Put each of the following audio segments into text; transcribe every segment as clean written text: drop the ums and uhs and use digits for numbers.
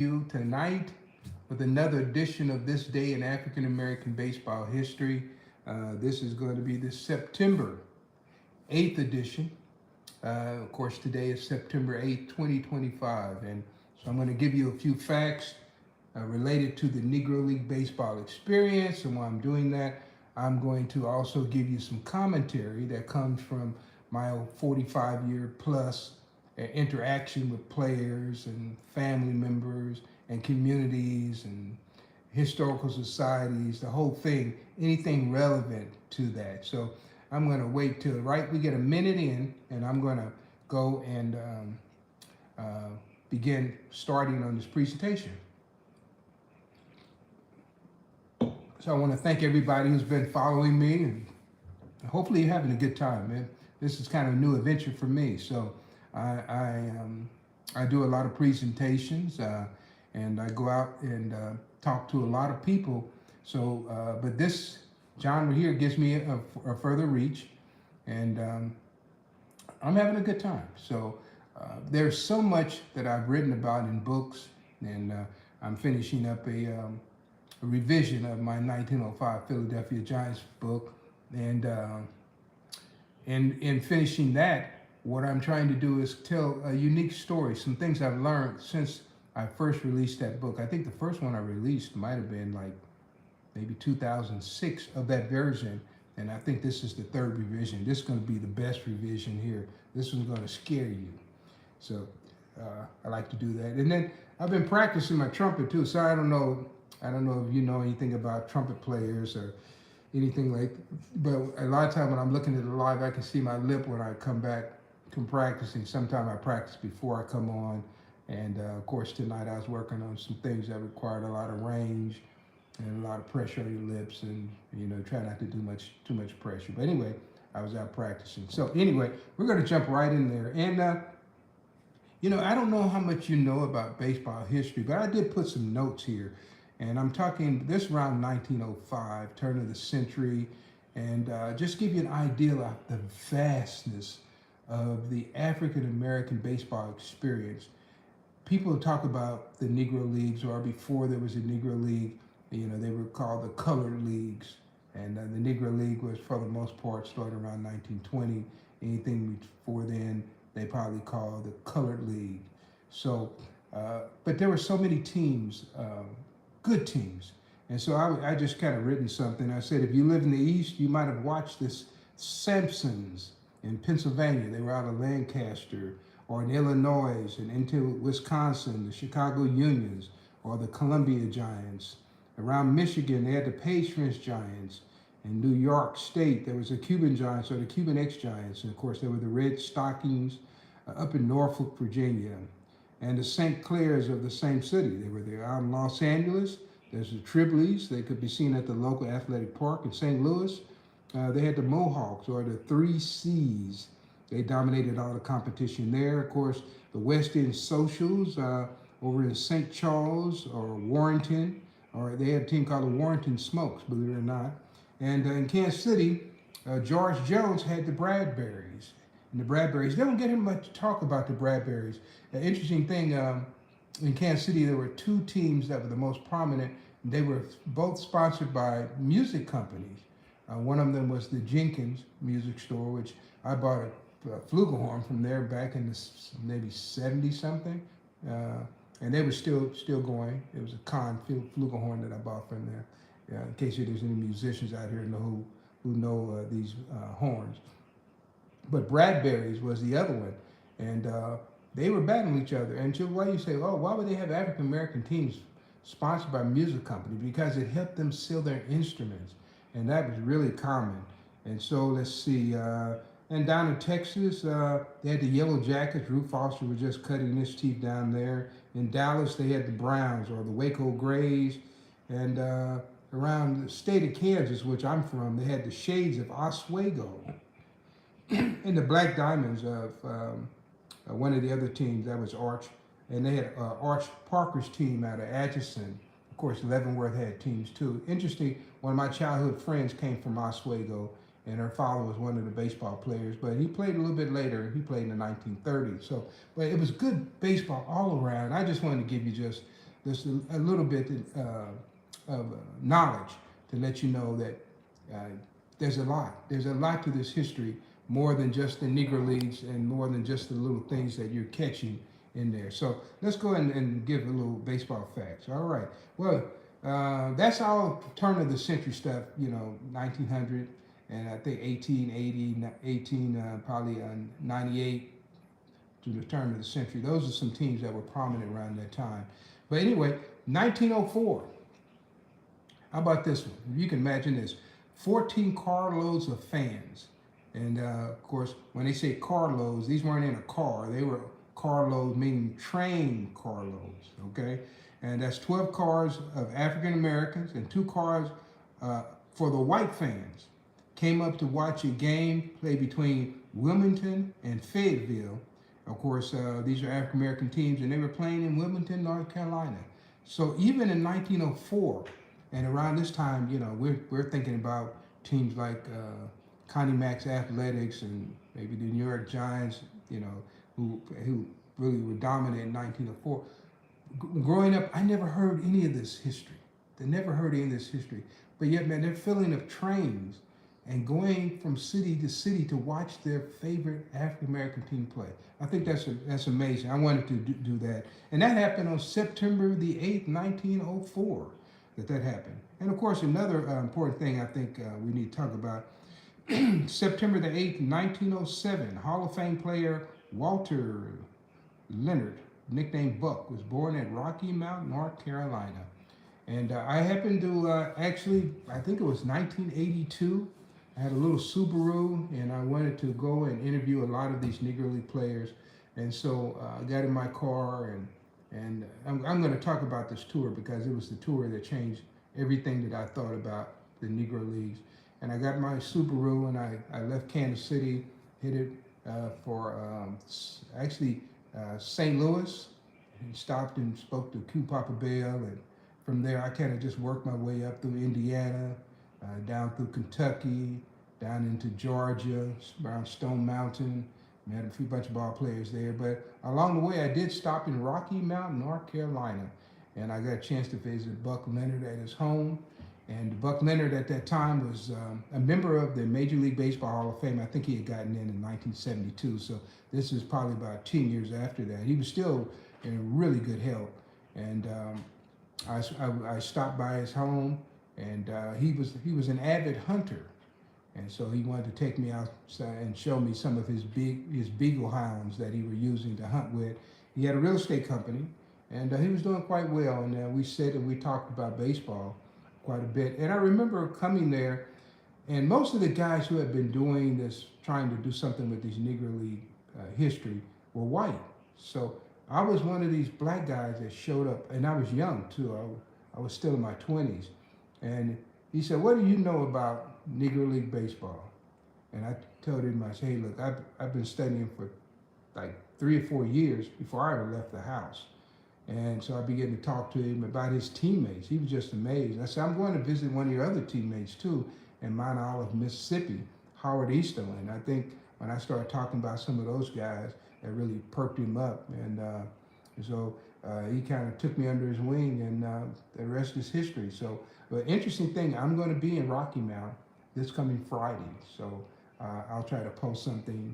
you tonight with another edition of This Day in African American Baseball History. This is going to be the September 8th edition. Of course, today is September 8th, 2025. And so I'm going to give you a few facts related to the Negro League baseball experience. And while I'm doing that, I'm going to also give you some commentary that comes from my 45-year plus interaction with players and family members and communities and historical societies, the whole thing, anything relevant to that. So I'm going to wait till we get a minute in, and I'm going to go and begin starting on this presentation. So I want to thank everybody who's been following me, and hopefully you're having a good time, man. This is kind of a new adventure for me. So I do a lot of presentations, and I go out and talk to a lot of people. So, but this genre here gives me a further reach, and I'm having a good time. So there's so much that I've written about in books, and I'm finishing up a revision of my 1905 Philadelphia Giants book, and in finishing that, what I'm trying to do is tell a unique story, some things I've learned since I first released that book. I think the first one I released might have been like maybe 2006 of that version, and I think this is the third revision. This is going to be the best revision here. This one's going to scare you. So I like to do that. And then I've been practicing my trumpet too, so I don't know if you know anything about trumpet players or anything like, but a lot of time when I'm looking at it live, I can see my lip when I come back from practicing. Sometimes I practice before I come on, and of course tonight I was working on some things that required a lot of range and a lot of pressure on your lips, and try not to do too much pressure. But anyway, I was out practicing. So anyway, we're going to jump right in there. And I don't know how much you know about baseball history, but I did put some notes here. And I'm talking this around 1905, turn of the century, and just give you an idea of the vastness of the African American baseball experience. People talk about the Negro Leagues, or before there was a Negro League, they were called the colored leagues. And the Negro League was, for the most part, started around 1920. Anything before then, they probably called the colored league. So, but there were so many teams, good teams. And so I just kind of written something. I said, if you live in the East, you might have watched this Simpsons in Pennsylvania. They were out of Lancaster, or in Illinois, and into Wisconsin, the Chicago Unions, or the Columbia Giants. Around Michigan, they had the Patriots Giants. In New York State, there was the Cuban Giants, or the Cuban X Giants. And of course, there were the Red Stockings up in Norfolk, Virginia, and the St. Clairs of the same city. They were there. Out in Los Angeles, there's the Tripleys. They could be seen at the local athletic park. In St. Louis, they had the Mohawks, or the Three C's. They dominated all the competition there. Of course, the West End Socials over in St. Charles or Warrenton, or they had a team called the Warrenton Smokes, believe it or not. And in Kansas City, George Jones had the Bradburys. And the Bradburys, they don't get much talk about the Bradburys. An interesting thing, in Kansas City, there were two teams that were the most prominent. They were both sponsored by music companies. One of them was the Jenkins music store, which I bought a flugelhorn from there back in the maybe 70-something. And they were still going. It was a Kahn flugelhorn that I bought from there. In case there's any musicians out here who know these horns. But Bradbury's was the other one, and they were battling each other. And why you say, oh, why would they have African American teams sponsored by a music company? Because it helped them sell their instruments, and that was really common. And so let's see, and down in Texas, they had the Yellow Jackets. Rube Foster was just cutting his teeth down there. In Dallas, they had the Browns, or the Waco Grays, and around the state of Kansas, which I'm from, they had the Shades of Oswego. And the Black Diamonds of one of the other teams, that was Arch, and they had Arch Parker's team out of Atchison. Of course, Leavenworth had teams too. Interesting, one of my childhood friends came from Oswego, and her father was one of the baseball players, but he played a little bit later. He played in the 1930s. So, but it was good baseball all around. I just wanted to give you just just a little bit of knowledge to let you know that there's a lot. There's a lot to this history, more than just the Negro Leagues and more than just the little things that you're catching in there. So let's go ahead and give a little baseball facts. All right. Well, that's all turn of the century stuff, 1900 and I think 1880, 98 to the turn of the century. Those are some teams that were prominent around that time. But anyway, 1904. How about this one? If you can imagine this, 14 carloads of fans. And of course, when they say carloads, these weren't in a car. They were carloads, meaning train carloads, okay? And that's 12 cars of African Americans and 2 cars for the white fans. Came up to watch a game play between Wilmington and Fayetteville. Of course, these are African American teams, and they were playing in Wilmington, North Carolina. So even in 1904, and around this time, we're thinking about teams like Connie Mack's Athletics and maybe the New York Giants, who really were dominant in 1904. Growing up, I never heard any of this history. They never heard any of this history. But yet, man, they're filling up trains and going from city to city to watch their favorite African-American team play. I think that's amazing. I wanted to do that. And that happened on September the 8th, 1904, that happened. And of course, another important thing I think we need to talk about, September the 8th, 1907, Hall of Fame player Walter Leonard, nicknamed Buck, was born at Rocky Mount, North Carolina. And I happened to actually, I think it was 1982, I had a little Subaru and I wanted to go and interview a lot of these Negro League players. And so I got in my car and I'm going to talk about this tour because it was the tour that changed everything that I thought about the Negro Leagues. And I got my Subaru and I left Kansas City, headed for St. Louis, and stopped and spoke to Q Papa Bell, and from there I kind of just worked my way up through Indiana, down through Kentucky, down into Georgia, around Stone Mountain. Met a few bunch of ball players there, but along the way I did stop in Rocky Mount, North Carolina, and I got a chance to visit Buck Leonard at his home. And Buck Leonard at that time was a member of the Major League Baseball Hall of Fame. I think he had gotten in 1972, so this is probably about 10 years after that. He was still in really good health, and I stopped by his home, and he was an avid hunter, and so he wanted to take me outside and show me some of his beagle hounds that he was using to hunt with. He had a real estate company, and he was doing quite well, and we sat and we talked about baseball quite a bit. And I remember coming there, and most of the guys who had been doing this, trying to do something with these Negro League history, were white. So I was one of these black guys that showed up, and I was young too. I was still in my 20s. And he said, "What do you know about Negro League baseball?" And I told him, I said, "Hey, look, I've been studying for like 3 or 4 years before I ever left the house." And so I began to talk to him about his teammates. He was just amazed. I said, "I'm going to visit one of your other teammates too in Mount Olive, Mississippi, Howard Easterling." I think when I started talking about some of those guys, that really perked him up. And so he kind of took me under his wing, and the rest is history. So the interesting thing, I'm going to be in Rocky Mount this coming Friday. So I'll try to post something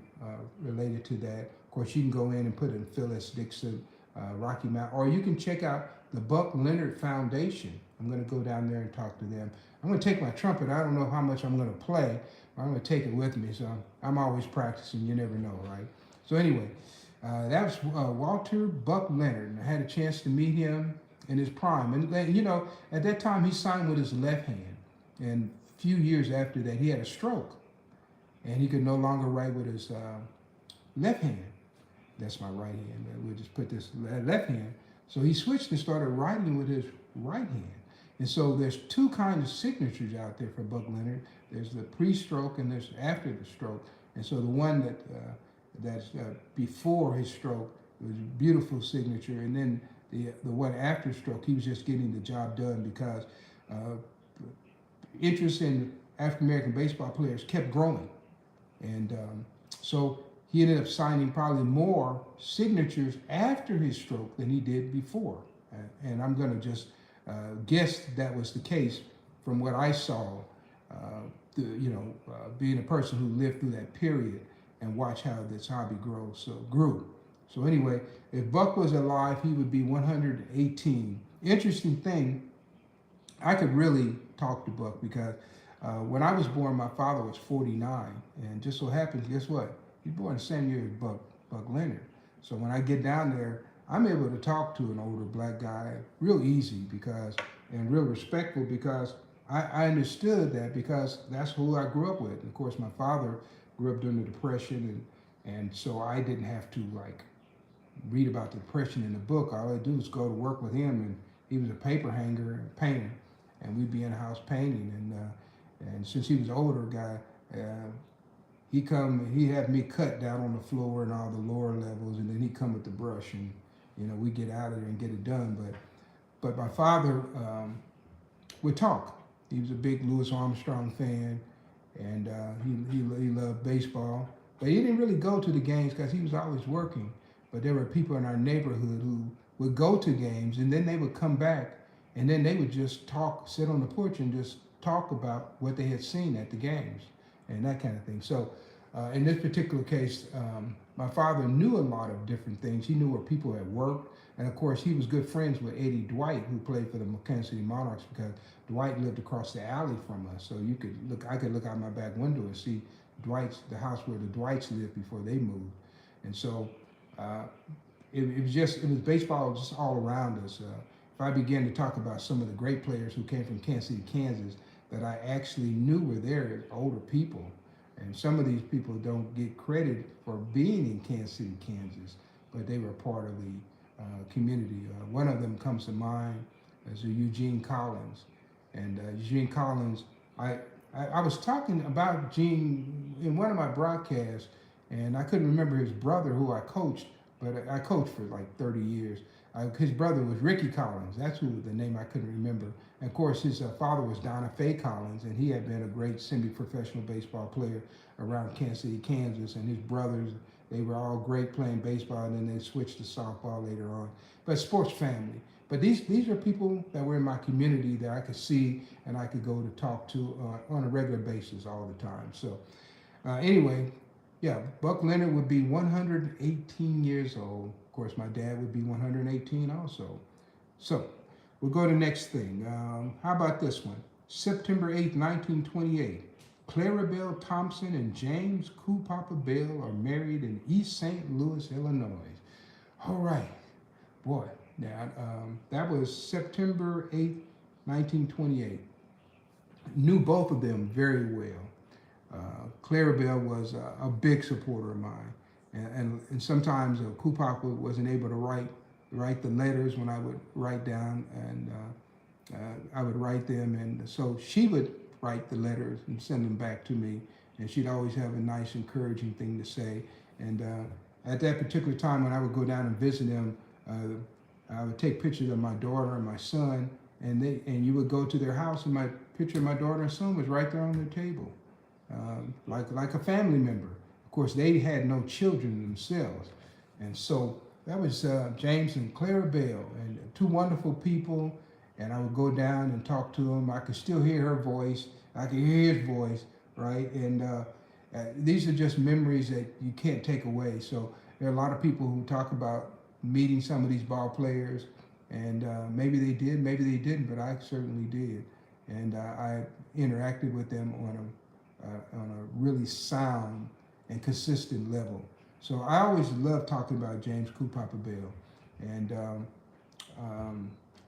related to that. Of course, you can go in and put in Phyllis Dixon, Rocky Mount, or you can check out the Buck Leonard Foundation. I'm going to go down there and talk to them. I'm going to take my trumpet. I don't know how much I'm going to play, but I'm going to take it with me. So I'm always practicing. You never know, right? So anyway, that was Walter Buck Leonard, and I had a chance to meet him in his prime. And at that time he signed with his left hand, and a few years after that he had a stroke, and he could no longer write with his left hand. That's my right hand. We'll just put this left hand. So he switched and started writing with his right hand. And so there's 2 kinds of signatures out there for Buck Leonard. There's the pre-stroke and there's after the stroke. And so the one that's before his stroke was a beautiful signature. And then the one after stroke, he was just getting the job done because interest in African-American baseball players kept growing. And so he ended up signing probably more signatures after his stroke than he did before. And I'm going to just guess that was the case from what I saw, being a person who lived through that period and watched how this hobby grew. So anyway, if Buck was alive, he would be 118. Interesting thing, I could really talk to Buck because when I was born, my father was 49, and just so happens, guess what? He's born the same year as Buck Leonard. So when I get down there, I'm able to talk to an older black guy real easy and real respectful because I understood that because that's who I grew up with. And of course, my father grew up during the Depression, and so I didn't have to like read about the Depression in the book. All I do was go to work with him, and he was a paper hanger and painter, and we'd be in the house painting. And since he was an older guy, he had me cut down on the floor and all the lower levels, and then he'd come with the brush, and we get out of there and get it done. But my father would talk. He was a big Louis Armstrong fan, and he loved baseball. But he didn't really go to the games because he was always working. But there were people in our neighborhood who would go to games, and then they would come back, and then they would just talk, sit on the porch and just talk about what they had seen at the games and that kind of thing. So in this particular case, my father knew a lot of different things. He knew where people had worked. And of course, he was good friends with Eddie Dwight, who played for the Kansas City Monarchs, because Dwight lived across the alley from us. So I could look out my back window and see the house where the Dwights lived before they moved. And so it was baseball just all around us. If I began to talk about some of the great players who came from Kansas City, Kansas, that I actually knew were there, older people. And some of these people don't get credit for being in Kansas City, Kansas, but they were part of the community. One of them comes to mind as Eugene Collins. And Eugene Collins, I was talking about Gene in one of my broadcasts, and I couldn't remember his brother who I coached, but I coached for like 30 years. His brother was Ricky Collins. That's the name I couldn't remember. And of course, his father was Donna Faye Collins, and he had been a great semi-professional baseball player around Kansas City, Kansas. And his brothers, they were all great playing baseball, and then they switched to softball later on. But sports family. But these are people that were in my community that I could see and I could go to talk to on a regular basis all the time. So anyway, yeah, Buck Leonard would be 118 years old. Of course, my dad would be 118 also. So we'll go to the next thing. How about this one? September 8th, 1928. Clarabelle Thompson and James Papa Bell are married in East St. Louis, Illinois. All right, boy. Now, that was September 8th, 1928. Knew both of them very well. Clarabelle was a big supporter of mine. And sometimes Papa wasn't able to write the letters when I would write down, and I would write them. And so she would write the letters and send them back to me. And she'd always have a nice, encouraging thing to say. And at that particular time, when I would go down and visit them, I would take pictures of my daughter and my son, and you would go to their house, and my picture of my daughter and son was right there on their table, like a family member. Of course, they had no children themselves, and so that was James and Clarabelle, and two wonderful people. And I would go down and talk to them. I could still hear her voice. I could hear his voice, right? And these are just memories that you can't take away. So there are a lot of people who talk about meeting some of these ball players, and maybe they did, maybe they didn't, but I certainly did. And I interacted with them on a really sound and consistent level. So I always loved talking about James Papa Bell. And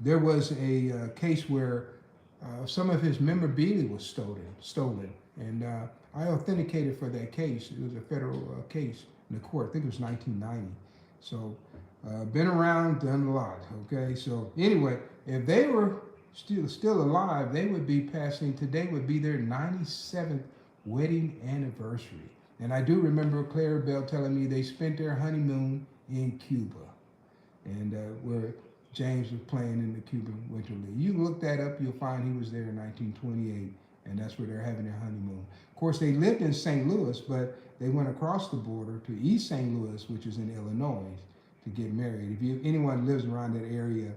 there was a case where some of his memorabilia was stolen. And I authenticated for that case. It was a federal case in the court. I think it was 1990. So been around, done a lot, okay? So anyway, if they were still alive, they would be passing, today would be their 97th wedding anniversary. And I do remember Clarabelle telling me they spent their honeymoon in Cuba, and where James was playing in the Cuban Winter League. You look that up, you'll find he was there in 1928, and that's where they're having their honeymoon. Of course, they lived in St. Louis, but they went across the border to East St. Louis, which is in Illinois, to get married. If anyone lives around that area,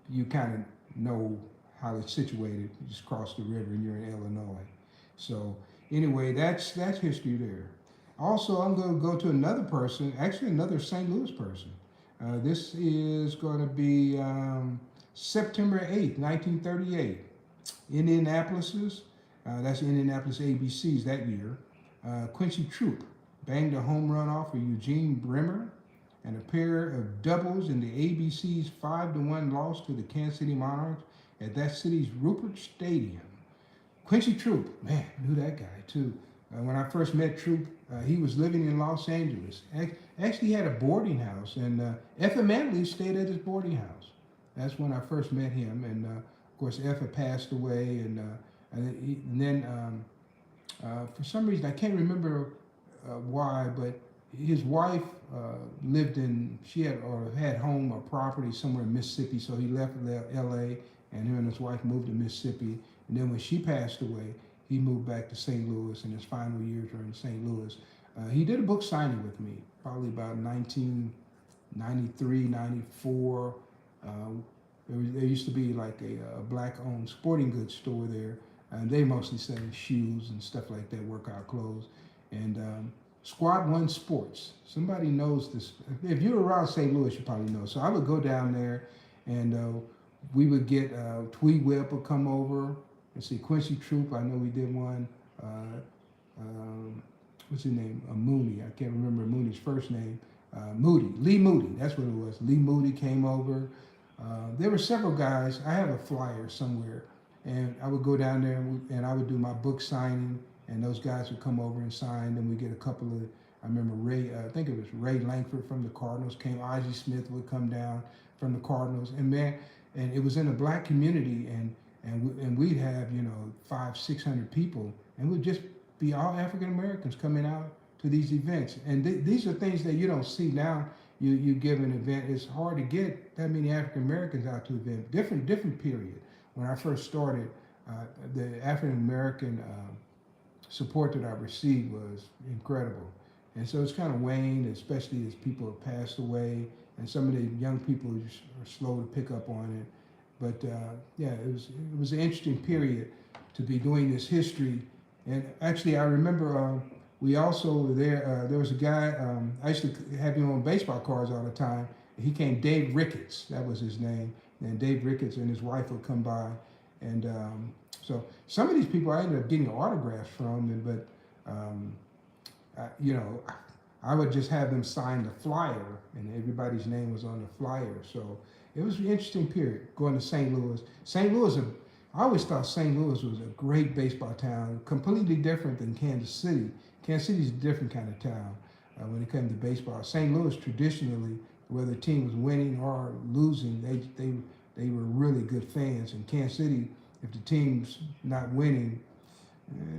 you kind of know how it's situated. You just cross the river and you're in Illinois. So anyway, that's history there. Also, I'm going to go to another person, actually another St. Louis person. This is going to be September 8th, 1938. Indianapolis's, that's Indianapolis ABC's that year. Quincy Trouppe banged a home run off for Eugene Bremer and a pair of doubles in the ABC's 5-1 loss to the Kansas City Monarchs at that city's Rupert Stadium. Quincy Trouppe, man, I knew that guy too. When I first met Trouppe, he was living in Los Angeles. Actually, he had a boarding house, and Effa Manley stayed at his boarding house. That's when I first met him, and of course, Effa passed away, and then for some reason, I can't remember why, but his wife had home or property somewhere in Mississippi, so he left L.A., and him and his wife moved to Mississippi. And then when she passed away, he moved back to St. Louis in his final years were in St. Louis. He did a book signing with me, probably about 1993, 94. There used to be like a black-owned sporting goods store there, and they mostly selling shoes and stuff like that, workout clothes. And Squad One Sports, somebody knows this. If you're around St. Louis, you probably know. So I would go down there, and we would get Tweed Webb would come over. Let's see, Quincy Trouppe, I know we did one. What's his name? Mooney. I can't remember Mooney's first name. Lee Moody, that's what it was. Lee Moody came over. There were several guys. I have a flyer somewhere, and I would go down there and I would do my book signing, and those guys would come over and sign. Then we get a couple of, I remember Ray, I think it was Ray Langford from the Cardinals came. Ozzie Smith would come down from the Cardinals, and man, and it was in a black community, and we'd have 500-600 people, and we'd just be all African Americans coming out to these events. And these are things that you don't see now. You give an event, it's hard to get that many African Americans out to an event. Different period. When I first started, the African American support that I received was incredible. And so it's kind of waned, especially as people have passed away, and some of the young people are slow to pick up on it. But yeah, it was an interesting period to be doing this history. And actually, I remember we also were there. There was a guy, I used to have him on baseball cards all the time. He came, Dave Ricketts, that was his name. And Dave Ricketts and his wife would come by. And so some of these people I ended up getting autographs from, but I would just have them sign the flyer, and everybody's name was on the flyer. So it was an interesting period going to St. Louis. St. Louis, I always thought St. Louis was a great baseball town, completely different than Kansas City. Kansas City is a different kind of town when it comes to baseball. St. Louis traditionally, whether the team was winning or losing, they were really good fans. In Kansas City, if the team's not winning,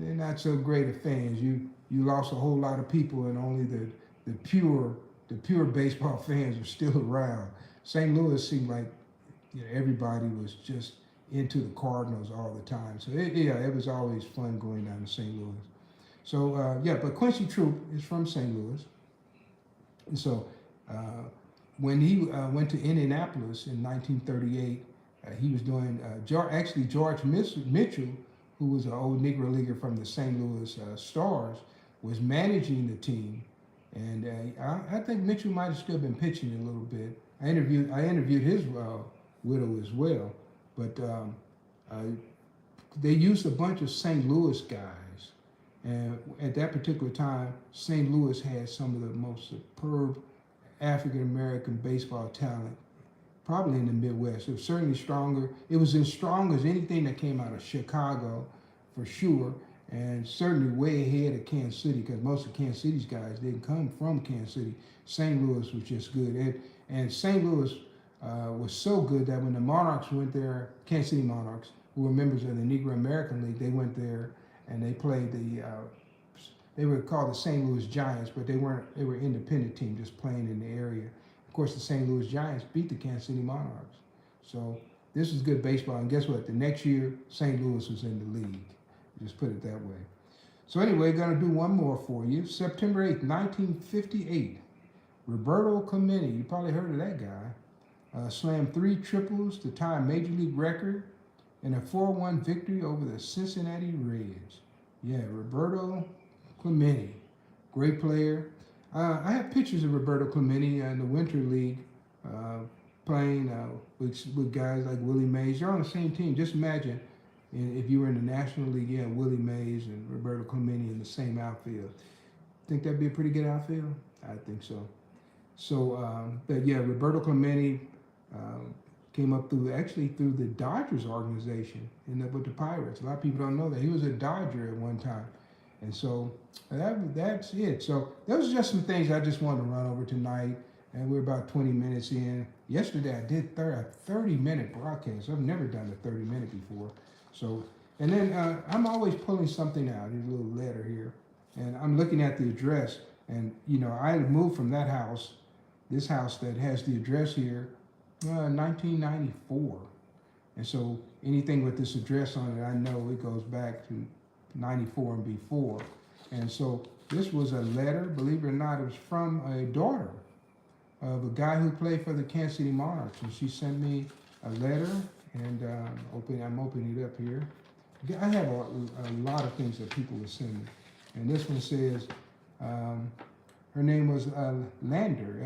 they're not so great of fans. You lost a whole lot of people, and only the pure baseball fans are still around. St. Louis seemed like everybody was just into the Cardinals all the time. So it was always fun going down to St. Louis. So but Quincy Trouppe is from St. Louis. And so when he went to Indianapolis in 1938, he was doing, George Mitchell, who was an old Negro leaguer from the St. Louis Stars, was managing the team. And I think Mitchell might have still been pitching a little bit. I interviewed his widow as well. But they used a bunch of St. Louis guys. And at that particular time, St. Louis had some of the most superb African-American baseball talent, probably in the Midwest. It was certainly stronger. It was as strong as anything that came out of Chicago, for sure, and certainly way ahead of Kansas City, because most of Kansas City's guys didn't come from Kansas City. St. Louis was just good. And St. Louis was so good that when the Monarchs went there, Kansas City Monarchs, who were members of the Negro American League, they went there and they played they were called the St. Louis Giants, but they were an independent team just playing in the area. Of course, the St. Louis Giants beat the Kansas City Monarchs. So this was good baseball. And guess what? The next year, St. Louis was in the league. Just put it that way. So anyway, going to do one more for you. September 8th, 1958. Roberto Clemente, you probably heard of that guy. slammed 3 triples to tie a major league record in a 4-1 victory over the Cincinnati Reds. Yeah, Roberto Clemente, great player. I have pictures of Roberto Clemente in the Winter League playing with guys like Willie Mays. You're on the same team. Just imagine if you were in the National League, you had Willie Mays and Roberto Clemente in the same outfield. Think that'd be a pretty good outfield? I think so. So, but yeah, Roberto Clemente came up through the Dodgers organization, ended up with the Pirates. A lot of people don't know that he was a Dodger at one time, and so that's it. So those are just some things I just wanted to run over tonight, and we're about 20 minutes in. Yesterday I did a 30-minute broadcast. I've never done a 30-minute before. So, and then I'm always pulling something out. There's a little letter here, and I'm looking at the address, and you know I moved from that house, this house that has the address here, 1994, and so anything with this address on it, I know it goes back to 94 and before. And so this was a letter, believe it or not, it was from a daughter of a guy who played for the Kansas City Monarchs, and she sent me a letter, and I'm opening it up here. I have a lot of things that people would send me, and this one says her name was Lander, Lander,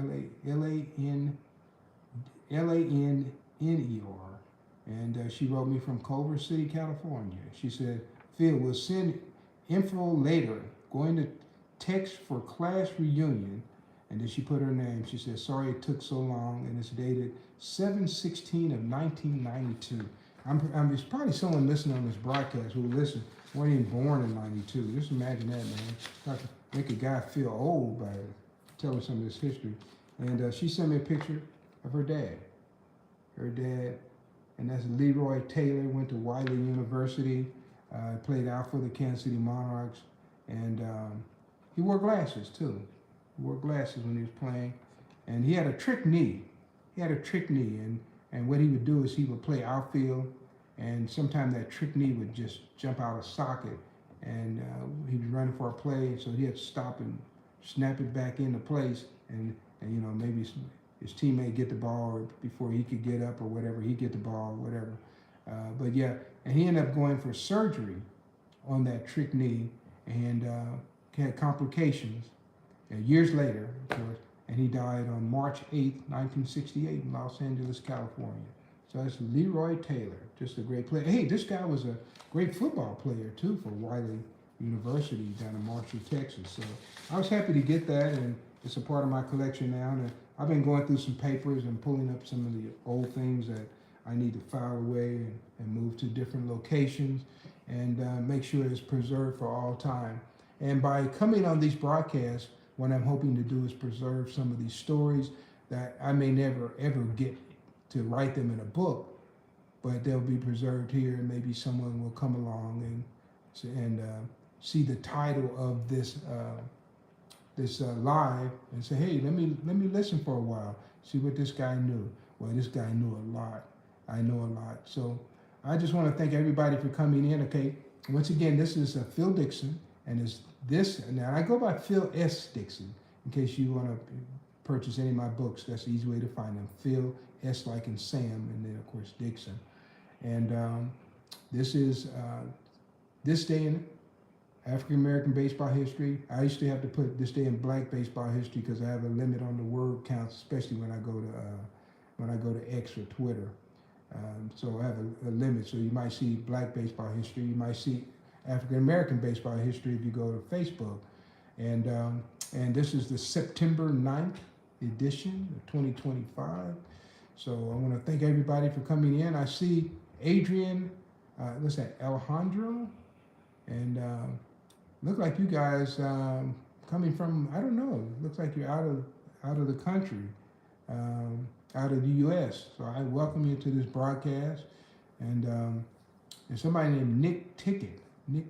and she wrote me from Culver City, California. She said, Phil, will send info later, going to text for class reunion. And then she put her name. She said, sorry it took so long, and it's dated 7/16 of 1992. There's probably someone listening on this broadcast who weren't even born in 92. Just imagine that, man. Got to make a guy feel old by telling some of this history. And she sent me a picture of her dad. Her dad, and that's Leroy Taylor, went to Wiley University, played out for the Kansas City Monarchs, and he wore glasses too. He wore glasses when he was playing, and he had a trick knee. And what he would do is he would play outfield, and sometimes that trick knee would just jump out of socket, and he was running for a play, so he had to stop and snap it back into place, and you know, maybe his teammate get the ball before he could get up or whatever, he get the ball, whatever. But yeah, and he ended up going for surgery on that trick knee, and had complications. And years later, of course, and he died on March 8th, 1968 in Los Angeles, California. So that's Leroy Taylor, just a great player. Hey, this guy was a great football player too for Wiley University down in Marshall, Texas. So I was happy to get that, and it's a part of my collection now. And I've been going through some papers and pulling up some of the old things that I need to file away and move to different locations and make sure it's preserved for all time. And by coming on these broadcasts, what I'm hoping to do is preserve some of these stories that I may never ever get to write them in a book, but they'll be preserved here, and maybe someone will come along and see the title of this live and say, hey, let me listen for a while, see what this guy knew. Well, this guy knew a lot. I know a lot. So I just want to thank everybody for coming in. Okay, once again, this is Phil Dixon, and it's this. Now I go by Phil S. Dixon in case you want to purchase any of my books. That's the easy way to find them. Phil S. like in Sam, and then of course Dixon. And this is this day in African American baseball history. I used to have to put this day in Black baseball history because I have a limit on the word counts, especially when I go to X or Twitter. So I have a limit. So you might see Black baseball history. You might see African American baseball history if you go to Facebook. And this is the September 9th edition of 2025. So I want to thank everybody for coming in. I see Adrian, what's that, Alejandro? And look like you guys coming from, I don't know, looks like you're out of the country, out of the U.S. So I welcome you to this broadcast. And somebody named Nick Ticket, not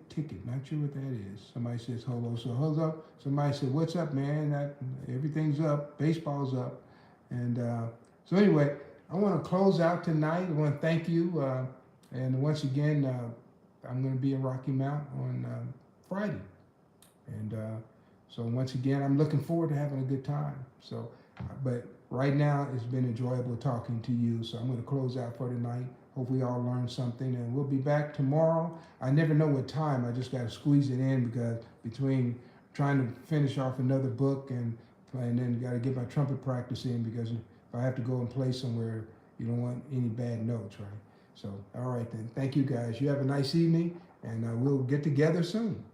sure what that is. Somebody says hello, so hold up. Somebody said, what's up, man? Everything's up, baseball's up. And so anyway, I want to close out tonight. I want to thank you. And once again, I'm going to be in Rocky Mount on Friday. And so once again, I'm looking forward to having a good time. So, but right now, it's been enjoyable talking to you. So I'm going to close out for tonight. Hope we all learned something, and we'll be back tomorrow. I never know what time. I just got to squeeze it in because between trying to finish off another book and then got to get my trumpet practice in, because if I have to go and play somewhere, you don't want any bad notes, right? So, all right then. Thank you guys. You have a nice evening, and we'll get together soon.